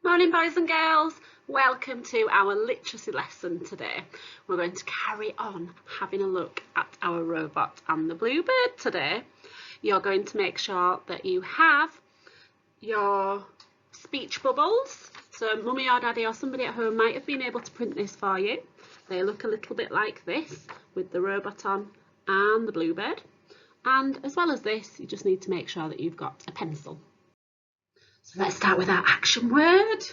Morning boys and girls, welcome to our literacy lesson today. We're going to carry on having a look at our robot and the bluebird today. You're going to make sure that you have your speech bubbles. So mummy or daddy or somebody at home might have been able to print this for you. They look a little bit like this with the robot on and the bluebird. And as well as this, you just need to make sure that you've got a pencil. So let's start with our action word.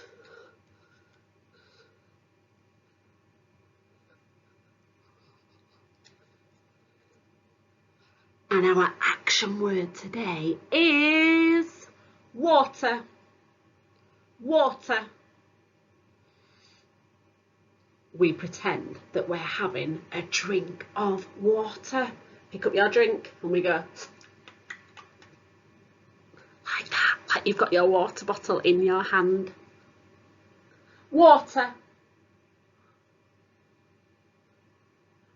And our action word today is water. Water. We pretend that we're having a drink of water. Pick up your drink and we go like that, like you've got your water bottle in your hand. Water.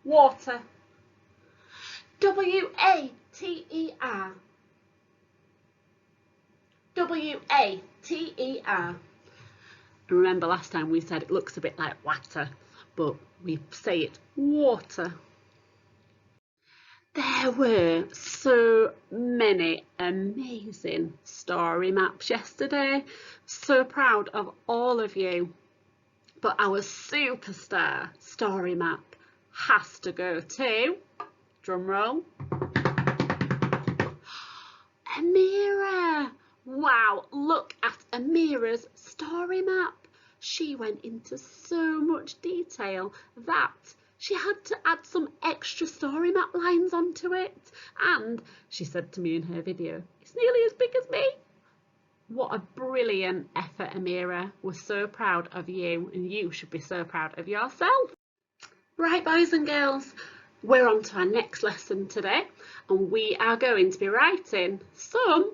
Water. W-A-T-E-R. W-A-T-E-R. Remember last time we said it looks a bit like water, but we say it water. There were so many amazing story maps yesterday. So proud of all of you. But our superstar story map has to go to, drum roll, Amira. Wow, look at Amira's story map. She went into so much detail that she had to add some extra story map lines onto it. And she said to me in her video, it's nearly as big as me. What a brilliant effort, Amira. We're so proud of you, and you should be so proud of yourself. Right, boys and girls, we're on to our next lesson today, and we are going to be writing some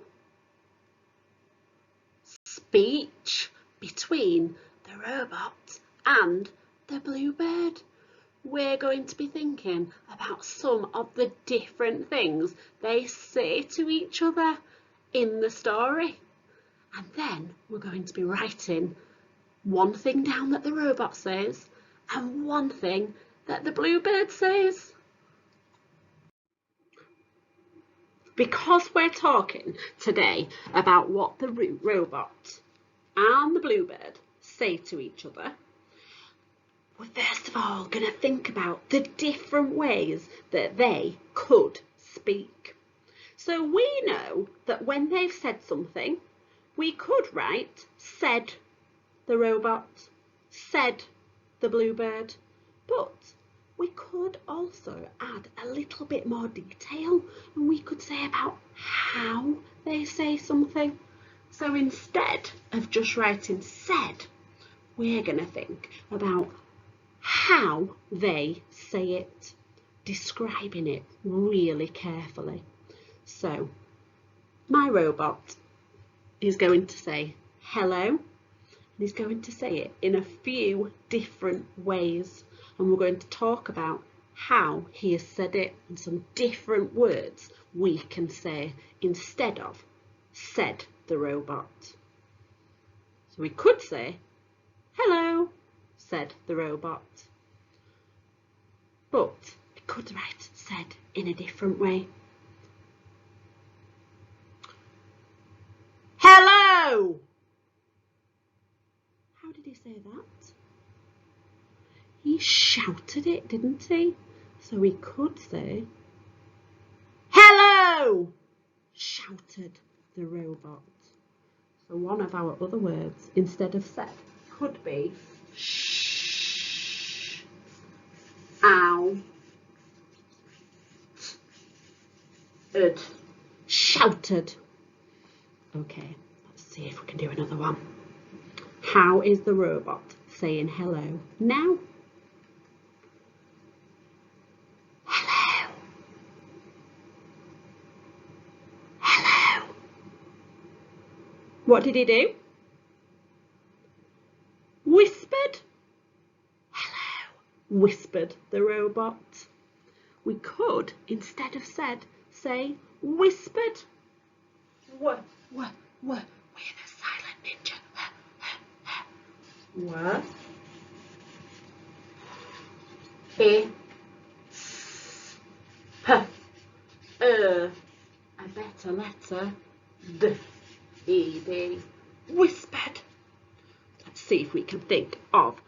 speech between the robot and the bluebird. We're going to be thinking about some of the different things they say to each other in the story. And then we're going to be writing one thing down that the robot says and one thing that the bluebird says. Because we're talking today about what the robot and the bluebird say to each other, we're first of all going to think about the different ways that they could speak. So we know that when they've said something, we could write said the robot, said the bluebird, but we could also add a little bit more detail and we could say about how they say something. So instead of just writing said, we're going to think about how they say it, describing it really carefully. So my robot is going to say hello, and he's going to say it in a few different ways, and we're going to talk about how he has said it and some different words we can say instead of said the robot. So we could say hello, said the robot, but we could write said in a different way. Hello! How did he say that? He shouted it, didn't he? So we could say hello! Shouted the robot. So one of our other words instead of said could be shh, ow, shouted. Okay, let's see if we can do another one. How is the robot saying hello now? Hello. Hello. What did he do? Whispered. Hello. Whispered the robot. We could, instead of said, say whispered. We're the silent ninja. W, I, S, P, a better letter, D, E, D, whispered. Let's see if we can think of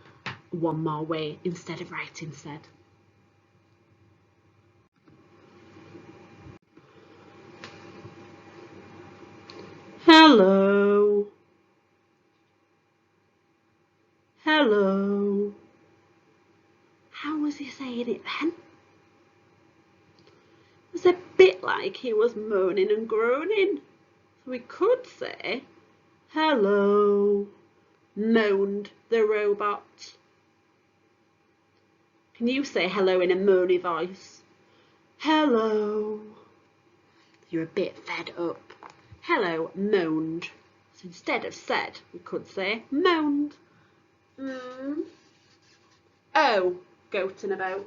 one more way instead of writing said. Hello. Hello. How was he saying it then? It was a bit like he was moaning and groaning. So we could say, hello, moaned the robot. Can you say hello in a moany voice? Hello. You're a bit fed up. Hello, moaned. So instead of said, we could say moaned. Oh, goating about.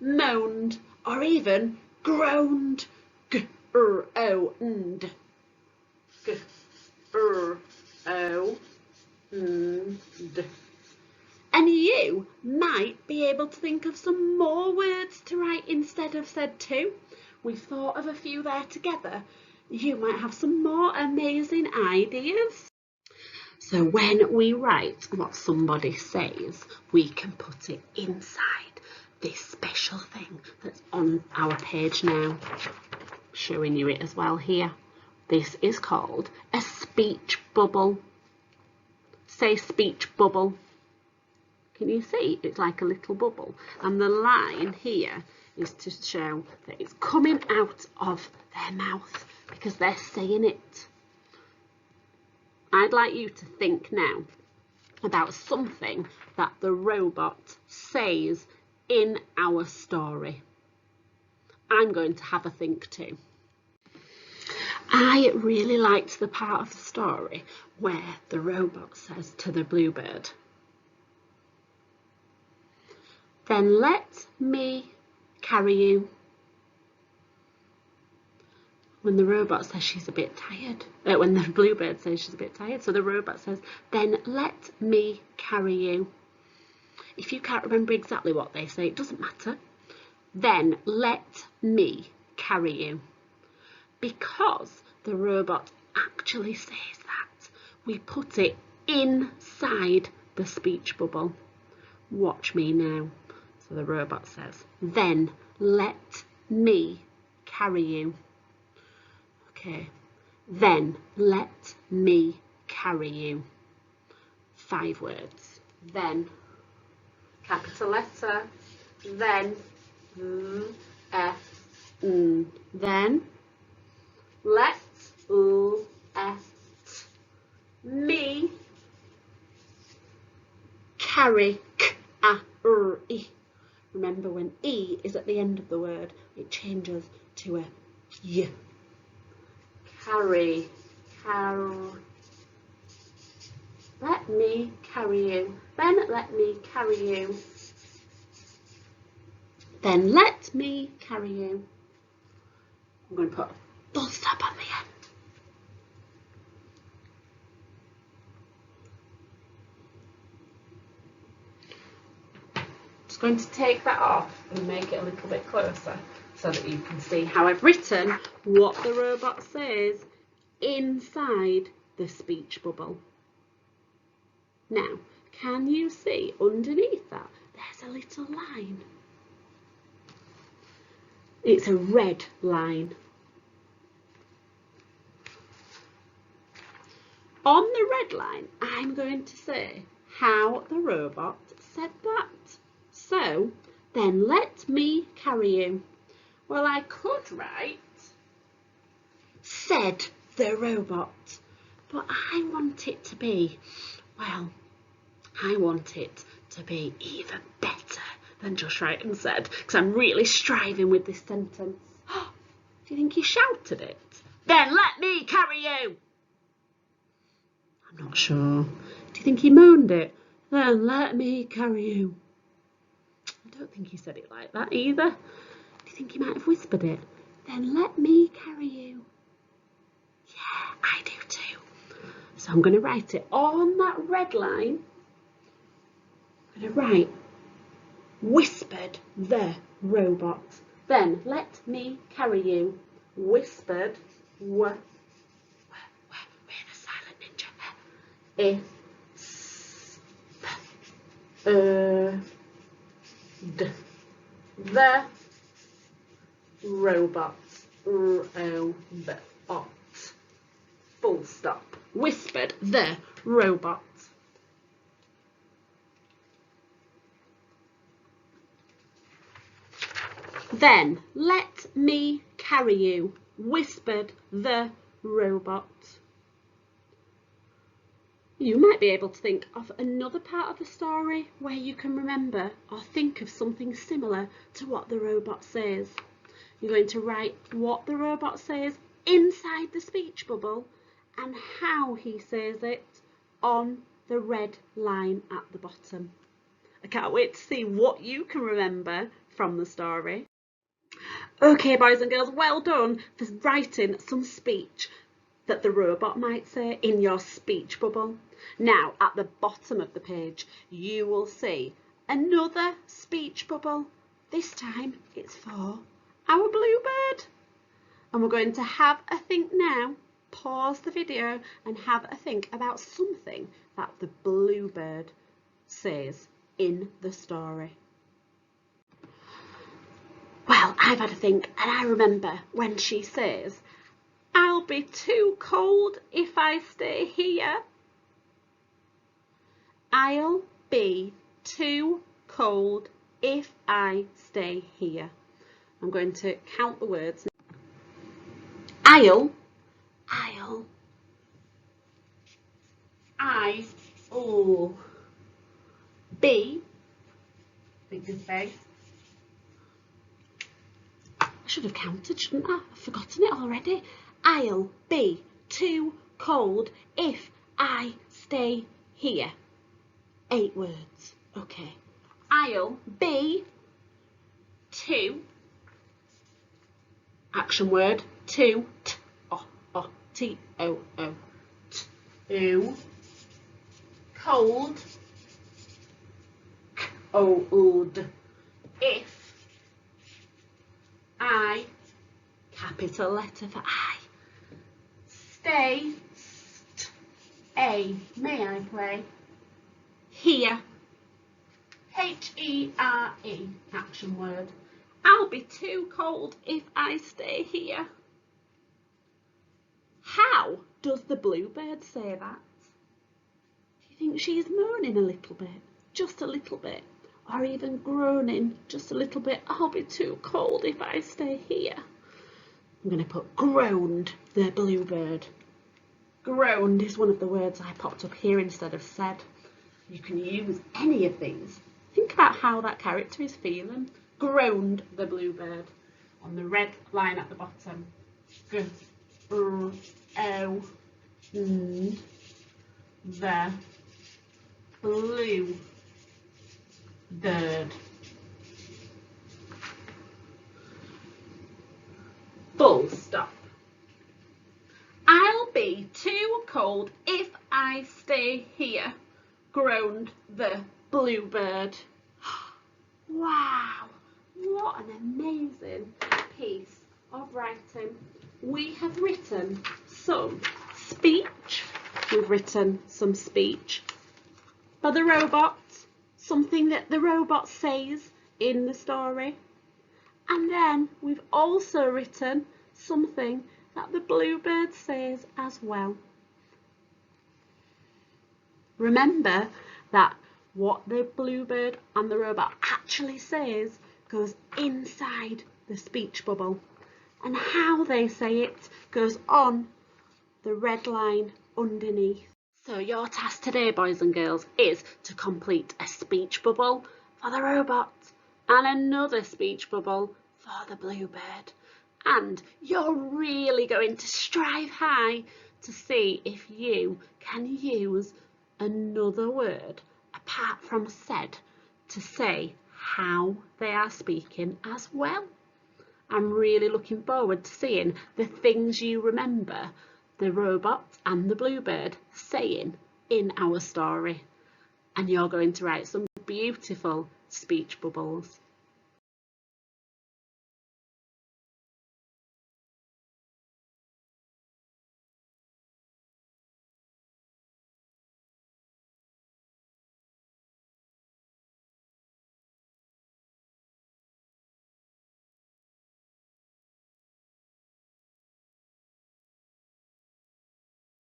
Moaned, or even groaned. G-r-o-n-d. G-r-o-n-d. And you might be able to think of some more words to write instead of said too. We thought of a few there together. You might have some more amazing ideas. So when we write what somebody says, we can put it inside this special thing that's on our page now. Showing you it as well here. This is called a speech bubble. Say speech bubble. Can you see? It's like a little bubble. And the line here is to show that it's coming out of their mouth because they're saying it. I'd like you to think now about something that the robot says in our story. I'm going to have a think too. I really liked the part of the story where the robot says to the bluebird, "Then let me carry you." When the robot says she's a bit tired, when the bluebird says she's a bit tired, so the robot says, "Then let me carry you." If you can't remember exactly what they say, it doesn't matter. Then let me carry you. Because the robot actually says that, we put it inside the speech bubble. Watch me now. So the robot says, "Then let me carry you." Okay, then let me carry you. 5 words. Then, capital letter, then, F, then, let, F, me, carry, k, a, r, e. Remember, when E is at the end of the word, it changes to a y. Carry, let me carry you. Then let me carry you. Then let me carry you. I'm going to put a full stop on the end. Just going to take that off and make it a little bit closer so that you can see how I've written what the robot says inside the speech bubble. Now, can you see underneath that there's a little line? It's a red line. On the red line, I'm going to say how the robot said that. So, then let me carry you. Well, I could write, said the robot, but I want it to be, well, I want it to be even better than just writing said, because I'm really striving with this sentence. Do you think he shouted it? Then let me carry you. I'm not sure. Do you think he moaned it? Then let me carry you. I don't think he said it like that either. Do you think he might have whispered it? Then let me carry you. Yeah, I do too. So I'm going to write it on that red line. I'm going to write whispered the robot. Then let me carry you. Whispered we're the silent ninja. The robot. Robot. Full stop. Whispered the robot. Then let me carry you. Whispered the robot. You might be able to think of another part of the story where you can remember or think of something similar to what the robot says. You're going to write what the robot says inside the speech bubble and how he says it on the red line at the bottom. I can't wait to see what you can remember from the story. Okay, boys and girls, well done for writing some speech that the robot might say in your speech bubble. Now, at the bottom of the page, you will see another speech bubble. This time, it's for our bluebird. And we're going to have a think now. Pause the video and have a think about something that the bluebird says in the story. Well, I've had a think, and I remember when she says, "I'll be too cold if I stay here." I'll be too cold if I stay here. I'm going to count the words. I'll, be, big and big. I should have counted, shouldn't I? I've forgotten it already. I'll be too cold if I stay here. 8 words. Okay. I'll be too. Action word. Too. T-O-O. Too. Cold. Cold. If I. Capital letter for I. Stay. A. May I play? Here. H-E-R-E. Action word. I'll be too cold if I stay here. How does the bluebird say that? Do you think she's moaning a little bit? Just a little bit? Or even groaning just a little bit? I'll be too cold if I stay here. I'm going to put groaned, the bluebird. Groaned is one of the words I popped up here instead of said. You can use any of these. Think about how that character is feeling. Groaned the bluebird on the red line at the bottom. The bluebird. Full stop. I'll be too cold if I stay here, groaned the bluebird. Wow, what an amazing piece of writing. We have written some speech. We've written some speech for the robot, something that the robot says in the story. And then we've also written something that the bluebird says as well. Remember that what the bluebird and the robot actually says goes inside the speech bubble, and how they say it goes on the red line underneath. So your task today, boys and girls, is to complete a speech bubble for the robot and another speech bubble for the bluebird. And you're really going to strive high to see if you can use another word apart from said to say how they are speaking as well. I'm really looking forward to seeing the things you remember the robot and the bluebird saying in our story. And you're going to write some beautiful speech bubbles.